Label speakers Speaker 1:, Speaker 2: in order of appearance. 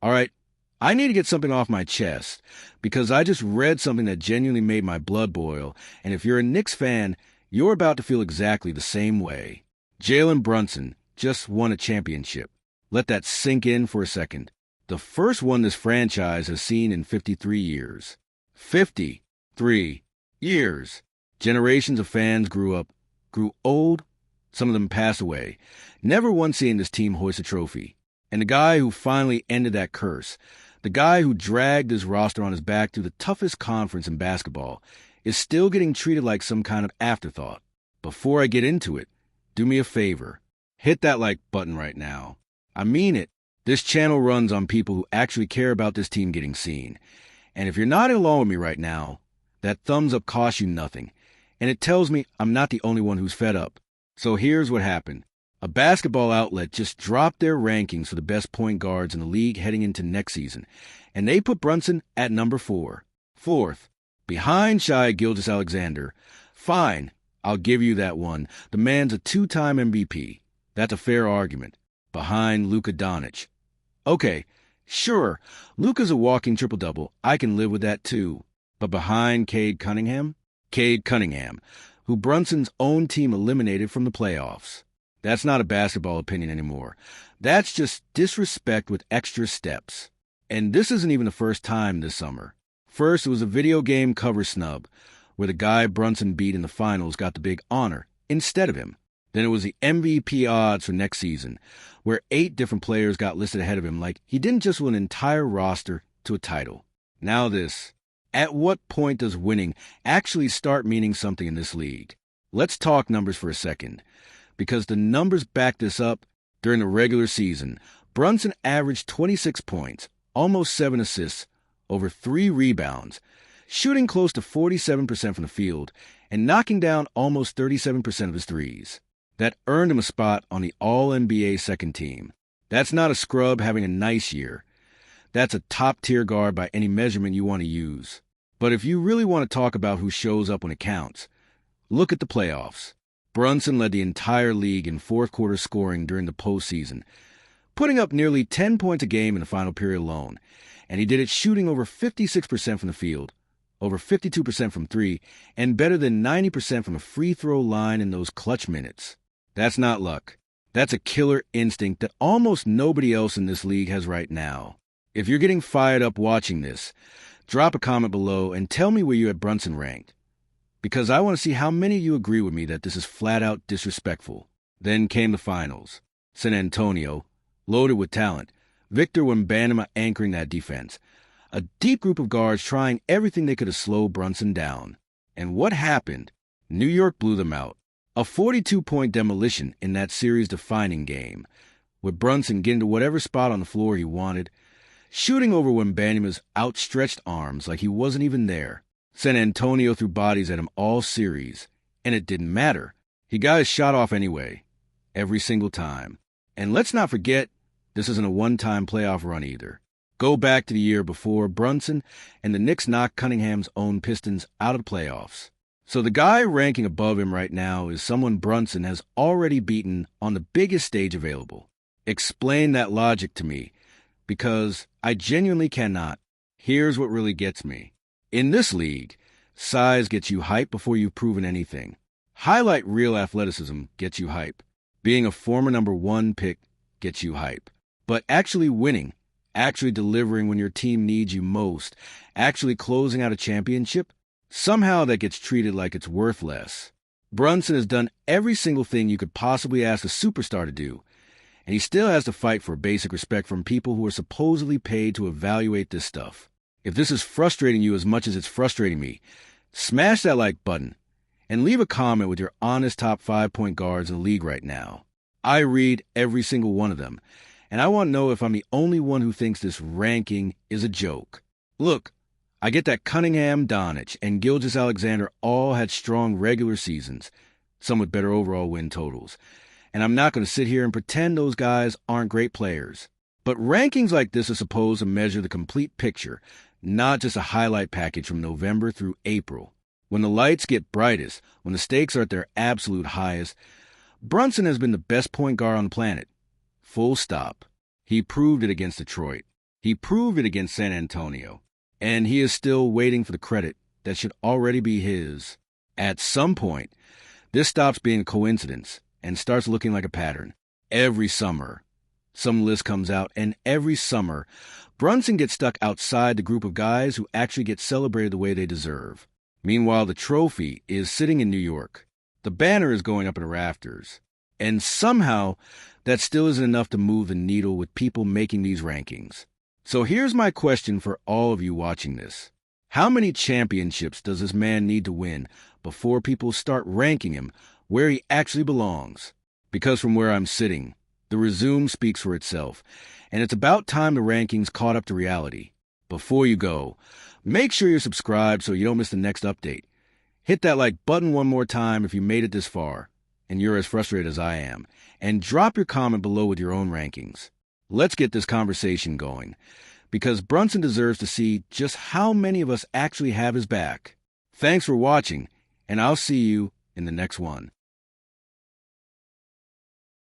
Speaker 1: All right, I need to get something off my chest because I just read something that genuinely made my blood boil, and if you're a Knicks fan, you're about to feel exactly the same way. Jalen Brunson just won a championship. Let that sink in for a second. The first one this franchise has seen in 53 years. 53 years. Generations of fans grew up, grew old, some of them passed away, never once seeing this team hoist a trophy. And the guy who finally ended that curse, the guy who dragged his roster on his back through the toughest conference in basketball, is still getting treated like some kind of afterthought. Before I get into it, do me a favor. Hit that like button right now. I mean it. This channel runs on people who actually care about this team getting seen. And if you're not along with me right now, that thumbs up costs you nothing. And it tells me I'm not the only one who's fed up. So here's what happened. A basketball outlet just dropped their rankings for the best point guards in the league heading into next season, and they put Brunson at number 4. Fourth, behind Shai Gilgeous-Alexander. Fine, I'll give you that one. The man's a 2-time MVP. That's a fair argument. Behind Luka Doncic. Okay, sure, Luka's a walking triple-double. I can live with that too. But behind Cade Cunningham? Cade Cunningham, who Brunson's own team eliminated from the playoffs. That's not a basketball opinion anymore. That's just disrespect with extra steps. And this isn't even the first time this summer. First, it was a video game cover snub, where the guy Brunson beat in the finals got the big honor instead of him. Then it was the MVP odds for next season, where 8 different players got listed ahead of him like he didn't just win an entire roster to a title. Now this. At what point does winning actually start meaning something in this league? Let's talk numbers for a second. Because the numbers back this up. During the regular season, Brunson averaged 26 points, almost 7 assists, over 3 rebounds, shooting close to 47% from the field, and knocking down almost 37% of his threes. That earned him a spot on the All-NBA second team. That's not a scrub having a nice year. That's a top-tier guard by any measurement you want to use. But if you really want to talk about who shows up when it counts, look at the playoffs. Brunson led the entire league in fourth-quarter scoring during the postseason, putting up nearly 10 points a game in the final period alone, and he did it shooting over 56% from the field, over 52% from 3, and better than 90% from a free throw line in those clutch minutes. That's not luck. That's a killer instinct that almost nobody else in this league has right now. If you're getting fired up watching this, drop a comment below and tell me where you had Brunson ranked. Because I want to see how many of you agree with me that this is flat-out disrespectful. Then came the finals. San Antonio, loaded with talent. Victor Wembanyama anchoring that defense. A deep group of guards trying everything they could to slow Brunson down. And what happened? New York blew them out. A 42-point demolition in that series-defining game, with Brunson getting to whatever spot on the floor he wanted, shooting over Wembanyama's outstretched arms like he wasn't even there. San Antonio threw bodies at him all series, and it didn't matter. He got his shot off anyway, every single time. And let's not forget, this isn't a one-time playoff run either. Go back to the year before Brunson and the Knicks knocked Cunningham's own Pistons out of the playoffs. So the guy ranking above him right now is someone Brunson has already beaten on the biggest stage available. Explain that logic to me, because I genuinely cannot. Here's what really gets me. In this league, size gets you hype before you've proven anything. Highlight reel athleticism gets you hype. Being a former number 1 pick gets you hype. But actually winning, actually delivering when your team needs you most, actually closing out a championship, somehow that gets treated like it's worth less. Brunson has done every single thing you could possibly ask a superstar to do, and he still has to fight for basic respect from people who are supposedly paid to evaluate this stuff. If this is frustrating you as much as it's frustrating me, smash that like button and leave a comment with your honest top 5 point guards in the league right now. I read every single one of them, and I want to know if I'm the only one who thinks this ranking is a joke. Look, I get that Cunningham, Doncic, and Gilgeous-Alexander all had strong regular seasons, some with better overall win totals, and I'm not going to sit here and pretend those guys aren't great players. But rankings like this are supposed to measure the complete picture, not just a highlight package from November through April. When the lights get brightest, when the stakes are at their absolute highest, Brunson has been the best point guard on the planet. Full stop. He proved it against Detroit. He proved it against San Antonio, and he is still waiting for the credit that should already be his. At some point, this stops being a coincidence and starts looking like a pattern. Every summer, some list comes out, and every summer, Brunson gets stuck outside the group of guys who actually get celebrated the way they deserve. Meanwhile, the trophy is sitting in New York. The banner is going up in the rafters. And somehow, that still isn't enough to move the needle with people making these rankings. So here's my question for all of you watching this. How many championships does this man need to win before people start ranking him where he actually belongs? Because from where I'm sitting, the resume speaks for itself, and it's about time the rankings caught up to reality. Before you go, make sure you're subscribed so you don't miss the next update. Hit that like button one more time if you made it this far, and you're as frustrated as I am, and drop your comment below with your own rankings. Let's get this conversation going, because Brunson deserves to see just how many of us actually have his back. Thanks for watching, and I'll see you in the next one.